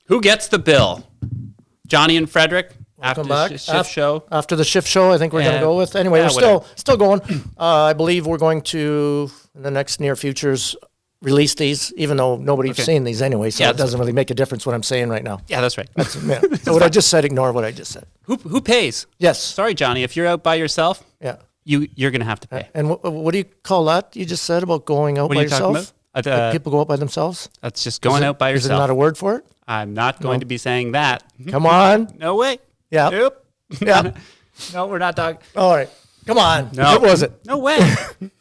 Who gets the bill? Johnny and Frederick after Welcome the back. shift show. After the shift show, I think we're going to go with. Anyway, Yeah, we're still going. I believe we're going to, in the next near futures, release these, even though nobody's seen these anyway, so it doesn't really make a difference what I'm saying right now. Yeah, that's right. So what I just said, ignore what I just said. Who pays? Yes. Sorry, Johnny. If you're out by yourself, you're going to have to pay. And what do you call that you just said about going out by yourself? Talking about? Like people go out by themselves? That's just going out by yourself. Is there not a word for it? I'm not going to be saying that. Come on. No way. Yeah. Nope. Yeah. No, we're not talking. All right. Come on. No. What was it? No way.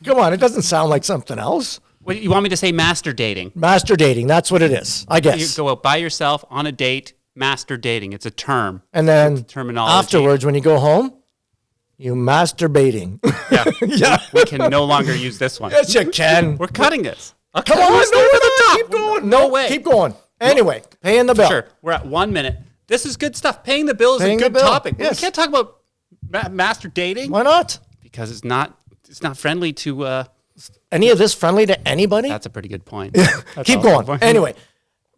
Come on. It doesn't sound like something else. What, you want me to say master dating? Master dating. That's what it is, I guess. You go out by yourself on a date, master dating. It's a term. And then terminology. Afterwards, when you go home, you masturbating. Yeah. Yeah. We can no longer use this one. Yes, you can. We're cutting this. Okay. Come on. We're staying for the top. Keep going. No way. Keep going. Anyway, paying the bill. Sure. We're at 1 minute. This is good stuff. Paying the bill is Paying a good the bill. topic. Yes. We can't talk about master dating. Why not? Because it's not friendly to... Any of this friendly to anybody? That's a pretty good point. Keep going. Anyway,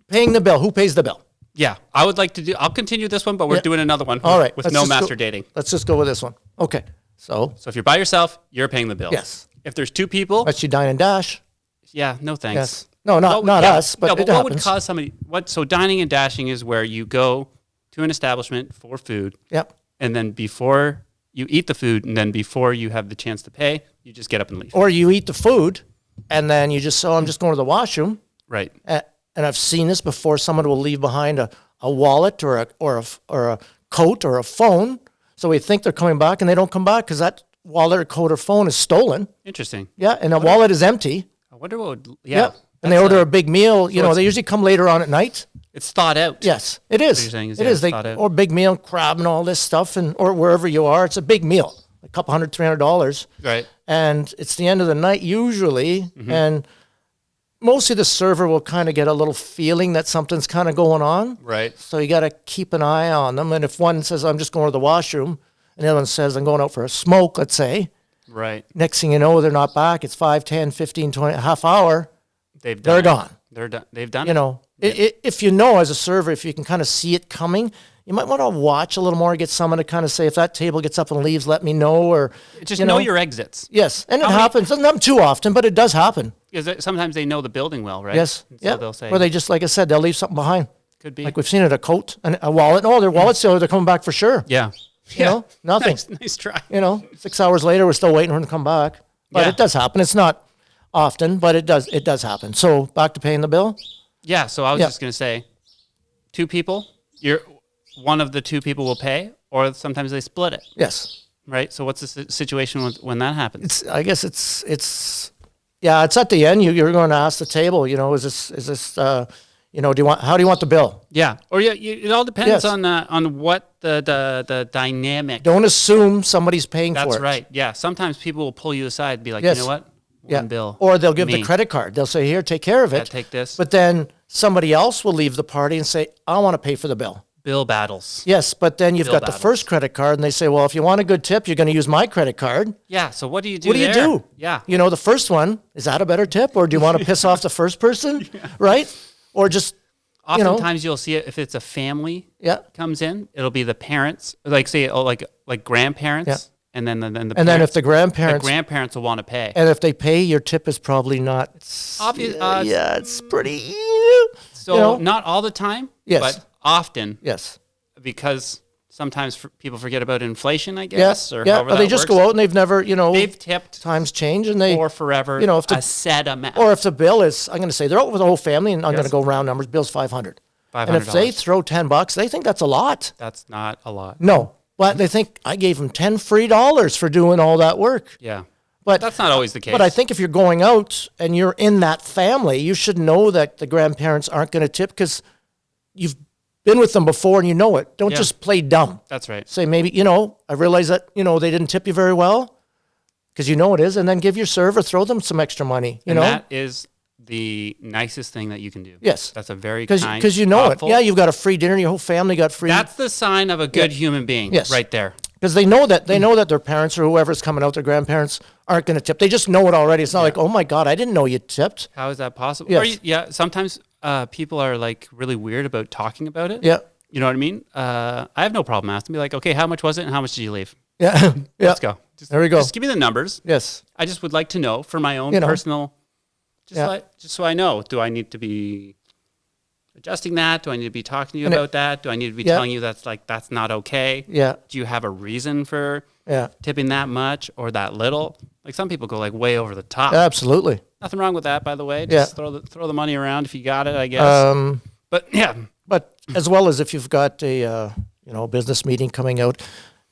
paying the bill. Who pays the bill? Yeah, I would like to do... I'll continue this one, but we're doing another one All right. with no master dating. Let's just go with this one. Okay. So if you're by yourself, you're paying the bill. Yes. If there's two people... Let's you dine and dash. Yeah, no thanks. Yes. No, not us, but it what happens. would cause somebody... So dining and dashing is where you go to an establishment for food. Yep. And then before you eat the food, and then before you have the chance to pay, you just get up and leave. Or you eat the food, and then you just, I'm just going to the washroom. Right. And I've seen this before. Someone will leave behind a wallet or a coat or a phone. So we think they're coming back, and they don't come back because that wallet or coat or phone is stolen. Interesting. Yeah, and the wallet is empty. I wonder what would... Yeah. And they order a big meal. You know, they usually come later on at night. It's thought out. Yes, it is. What you're saying is, it is. They, thought out. or big meal, crab and all this stuff, or wherever you are, it's a big meal, a couple $100, $300. Right. And it's the end of the night usually, and mostly the server will kind of get a little feeling that something's kind of going on. Right. So you got to keep an eye on them. And if one says, I'm just going to the washroom, and the other one says, I'm going out for a smoke, let's say. Right. Next thing you know, they're not back. It's 5, 10, 15, 20, half hour. They're gone. They're done. They've done it. You know, if you know as a server, if you can kind of see it coming, you might want to watch a little more, get someone to kind of say, if that table gets up and leaves, let me know. Or just know your exits. Yes. And it happens. Doesn't happen too often, but it does happen. Because sometimes they know the building well, right? Yes. So they'll say. Or they just, like I said, they'll leave something behind. Could be. Like we've seen it, a coat and a wallet. Oh, their wallet's still, they're coming back for sure. Yeah. You know, nothing. Nice try. 6 hours later, we're still waiting for them to come back. But it does happen. It's not often, but it does happen. So back to paying the bill. Yeah. So I was just going to say, two people, one of the two people will pay, or sometimes they split it. Yes. Right. So what's the situation when that happens? I guess it's at the end. You're going to ask the table. Is this how do you want the bill? Yeah. Or it all depends on what the dynamic. Don't assume somebody's paying for it. That's right. Yeah. Sometimes people will pull you aside and be like, you know what? One bill. Or they'll give the credit card. They'll say, here, take care of it. Yeah, take this. But then somebody else will leave the party and say, I want to pay for the bill. Bill battles. Yes, but then you've got the first credit card, and they say, well, if you want a good tip, you're going to use my credit card. Yeah, so what do you do What do you do? Yeah. The first one, is that a better tip? Or do you want to piss off the first person? Right? Or just, oftentimes you'll see it if it's a family comes in, it'll be the parents, like say, like grandparents. Yeah. And then then if the grandparents will want to pay, and if they pay, your tip is probably not obvious. It's pretty. So not all the time, but often, because sometimes people forget about inflation, I guess, or however they just go out and they've never, they've tipped. Times change and they or forever, a set amount. Or if the bill is, I'm going to say they're out with the whole family, and I'm going to go round numbers. Bill's $500. And if they throw $10, they think that's a lot. That's not a lot. No. But they think I gave them $10 free for doing all that work. Yeah. But that's not always the case. But I think if you're going out and you're in that family, you should know that the grandparents aren't going to tip because you've been with them before and you know it. Don't just play dumb. That's right. Say maybe, I realize that, they didn't tip you very well because it is. And then give your server, throw them some extra money, and that is the nicest thing that you can do. Yes. That's a very kind, because thoughtful. Yeah, you've got a free dinner, your whole family got free. That's the sign of a good human being right there. Because they know that their parents or whoever's coming out, their grandparents aren't going to tip. They just know it already. It's not like, oh my God, I didn't know you tipped. How is that possible? Yes. Sometimes people are like really weird about talking about it. Yeah. You know what I mean? I have no problem asking. Be like, okay, how much was it and how much did you leave? Yeah. Yeah. Let's go. There we go. Just give me the numbers. Yes. I just would like to know for my own personal, just so I know, do I need to be adjusting that? Do I need to be talking to you about that? Do I need to be telling you that's not okay? Yeah. Do you have a reason for tipping that much or that little? Like some people go like way over the top. Absolutely. Nothing wrong with that, by the way. Just throw the money around if you got it, I guess. But as well as if you've got a business meeting coming out,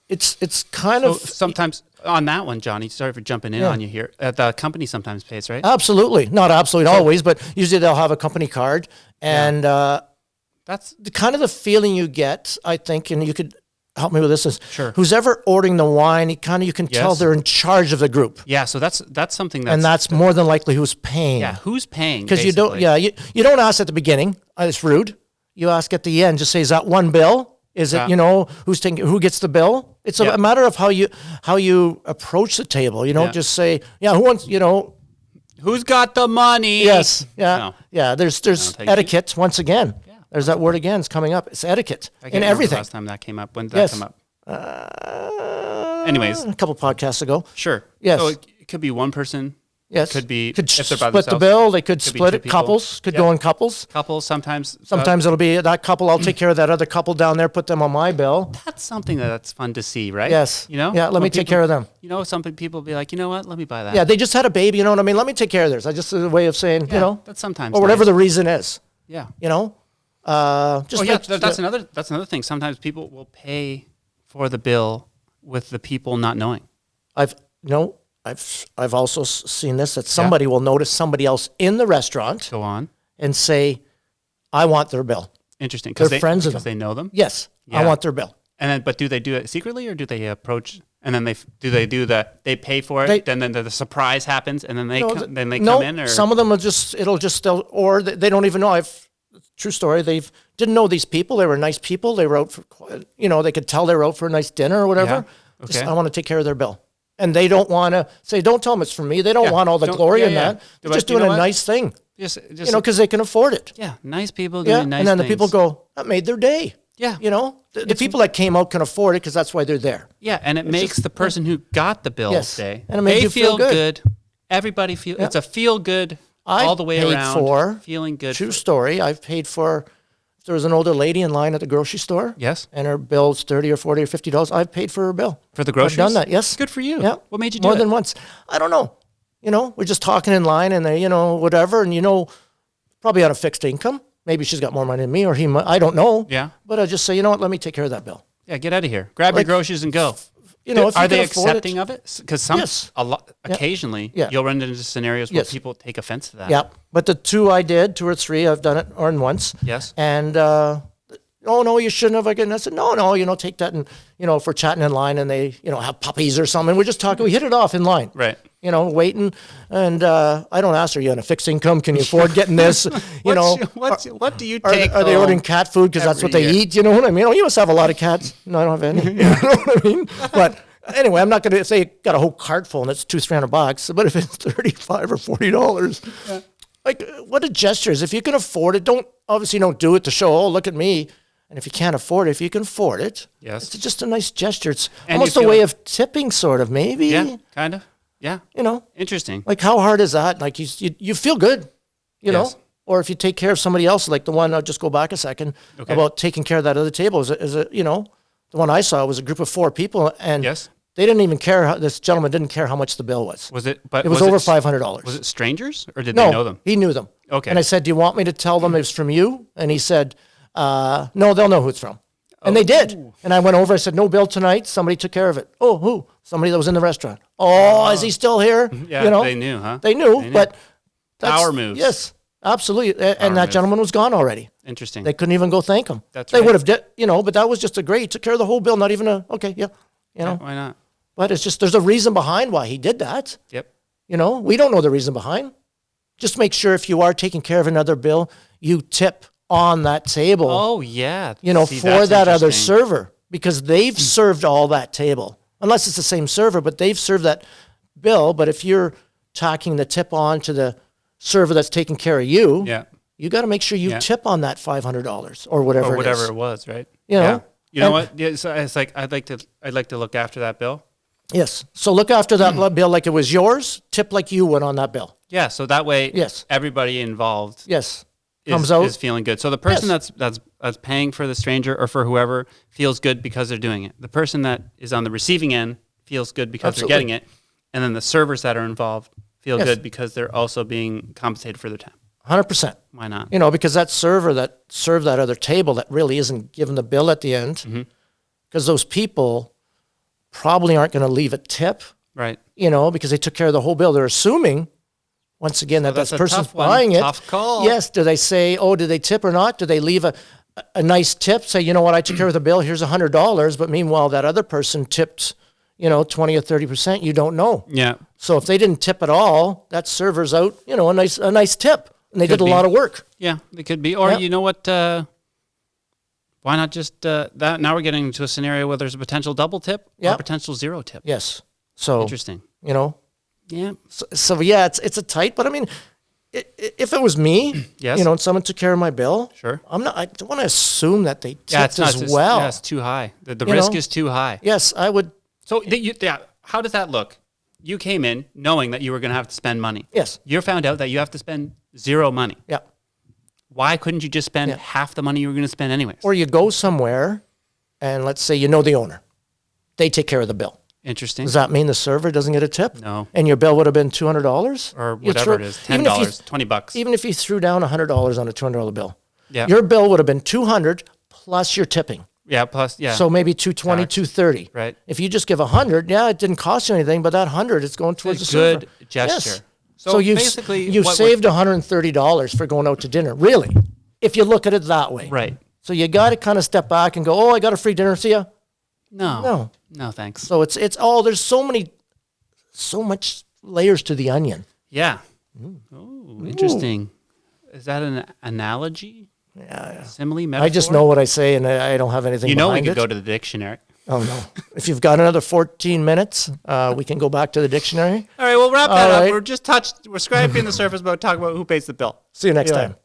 it's kind of sometimes on that one, Johnny. Sorry for jumping in on you here. The company sometimes pays, right? Absolutely, not absolutely always, but usually they'll have a company card, and that's the kind of the feeling you get. I think, and you could help me with this. Is who's ever ordering the wine, you can tell they're in charge of the group. Yeah, so that's something and that's more than likely who's paying. Yeah, who's paying? Because you don't don't ask at the beginning. It's rude. You ask at the end. Just say, is that one bill? Is it, who gets the bill? It's a matter of how you approach the table. You don't just say, who wants, who's got the money? Yes. Yeah. No. Yeah. There's etiquette once again. Yeah. There's that word again. It's coming up. It's etiquette in everything. Last time that came up. When did that come up? Anyways. A couple podcasts ago. Sure. Yes. So it could be one person. Yes. Could be if they're by split the bill. They could split it. Couples could go in couples. Couples sometimes. Sometimes it'll be that couple. I'll take care of that other couple down there. Put them on my bill. That's something that's fun to see, right? Yes. Yeah. Let me take care of them. Some people be like, you know what? Let me buy that. Yeah. They just had a baby. You know what I mean? Let me take care of theirs. I just a way of saying, that's sometimes or whatever the reason is. Yeah. That's another thing. Sometimes people will pay for the bill with the people not knowing. I've also seen this, that somebody will notice somebody else in the restaurant. Go on. And say, I want their bill. Interesting. They're friends of them. Because they know them? Yes. Yeah. I want their bill. And then, but do they do it secretly or do they approach, and then they pay for it, then the surprise happens and then they come in? Or some of them or they don't even know. True story. They didn't know these people. They were nice people. They were out for, they could tell they were out for a nice dinner or whatever. Yeah. Okay. I want to take care of their bill. And they don't want to say, don't tell them it's from me. They don't want all the glory in that. They're just doing a nice thing. Just because they can afford it. Yeah, nice people doing nice things. And then the people go, that made their day. Yeah. The people that came out can afford it because that's why they're there. Yeah, and it makes the person who got the bill's day. And it makes you feel good. Everybody feels, it's a feel good all the way around. Feeling good. True story. I've paid for, if there was an older lady in line at the grocery store. Yes. And her bill's $30 or $40 or $50. I've paid for her bill. For the groceries? I've done that, yes. Good for you. Yeah. What made you do it? More than once. I don't know. We're just talking in line and they, whatever. And probably on a fixed income. Maybe she's got more money than me or he might. I don't know. Yeah. But I just say, let me take care of that bill. Yeah, get out of here. Grab your groceries and go. Are they accepting of it? Because occasionally you'll run into scenarios where people take offense to that. Yeah, but the two or three, I've done it or once. Yes. And oh no, you shouldn't have. Again, I said no, take that and if we're chatting in line and they have puppies or something, we're just talking. We hit it off in line. Right. Waiting, and I don't ask her, you on a fixed income? Can you afford getting this? What do you take? Are they ordering cat food because that's what they eat? You know what I mean? Oh, you must have a lot of cats. No, I don't have any. You know what I mean? But anyway, I'm not going to say you got a whole cart full and it's $200-$300. But if it's $35 or $40, like what a gestures. If you can afford it, don't do it to show. Oh, look at me. And if you can't afford it, if you can afford it, it's just a nice gesture. It's almost a way of tipping, sort of, maybe. Yeah, kind of. Yeah. Interesting. Like, how hard is that? Like, you feel good, know? Or if you take care of somebody else, like the one, I'll just go back a second, about taking care of that other table. The one I saw was a group of 4 people, and they didn't even care, this gentleman didn't care how much the bill was. Was it? But it was over $500. Was it strangers, or did they know them? He knew them. Okay. And I said, do you want me to tell them it's from you? And he said, no, they'll know who it's from. And they did. And I went over, I said, no bill tonight. Somebody took care of it. Oh, who? Somebody that was in the restaurant. Oh, is he still here? Yeah, they knew, huh? They knew, but that's... Power moves. Yes, absolutely. And that gentleman was gone already. Interesting. They couldn't even go thank him. They would have, but that was just a great, took care of the whole bill, not even why not? But it's just, there's a reason behind why he did that. Yep. We don't know the reason behind. Just make sure if you are taking care of another bill, you tip on that table. Oh, yeah. For that other server, because they've served all that table. Unless it's the same server, but they've served that bill. But if you're tacking the tip on to the server that's taking care of you, you got to make sure you tip on that $500 or whatever it was, right? You know? You know what? Yeah, so it's like I'd like to look after that bill. Yes. So look after that bill like it was yours. Tip like you would on that bill. Yeah. So that way, everybody involved, comes out is feeling good. So the person that's paying for the stranger or for whoever feels good because they're doing it. The person that is on the receiving end feels good because they're getting it, and then the servers that are involved feel good because they're also being compensated for their time. 100%. Why not? You know, because that server that served that other table that really isn't given the bill at the end, because those people probably aren't going to leave a tip, right? You know, because they took care of the whole bill. They're assuming, once again, that this person's buying it. Tough call. Yes. Do they say, oh, did they tip or not? Do they leave a nice tip? Say, you know what, I took care of the bill. Here's $100. But meanwhile, that other person tipped, 20 or 30%. You don't know. Yeah. So if they didn't tip at all, that server's out, a nice tip. And they did a lot of work. Yeah, they could be. Or you know what? Why not just that? Now we're getting into a scenario where there's a potential double tip or a potential zero tip. Yes. So interesting. Yeah. So it's a tight. But I mean, if it was me, and someone took care of my bill, sure. I don't want to assume that they tipped as well. Yeah, it's too high. The risk is too high. Yes, I would. So how does that look? You came in knowing that you were going to have to spend money. Yes. You found out that you have to spend zero money. Yeah. Why couldn't you just spend half the money you were going to spend anyways? Or you go somewhere and let's say the owner. They take care of the bill. Interesting. Does that mean the server doesn't get a tip? No. And your bill would have been $200? Or whatever it is, $10, $20. Even if you threw down $100 on a $200 bill, your bill would have been $200 plus your tipping. Yeah, plus, So maybe $220, $230. Right. If you just give $100, it didn't cost you anything, but that $100 is going towards the server. Good gesture. Yes. So you've saved $130 for going out to dinner, really, if you look at it that way. Right. So you got to kind of step back and go, oh, I got a free dinner, see ya. No, thanks. So there's so much layers to the onion. Yeah. Oh, interesting. Is that an analogy? Yeah. Simile, metaphor? I just know what I say, and I don't have anything behind we could go to the dictionary. Oh, no. If you've got another 14 minutes, we can go back to the dictionary. All right, we'll wrap that up. We're scraping the surface about talking about who pays the bill. See you next time.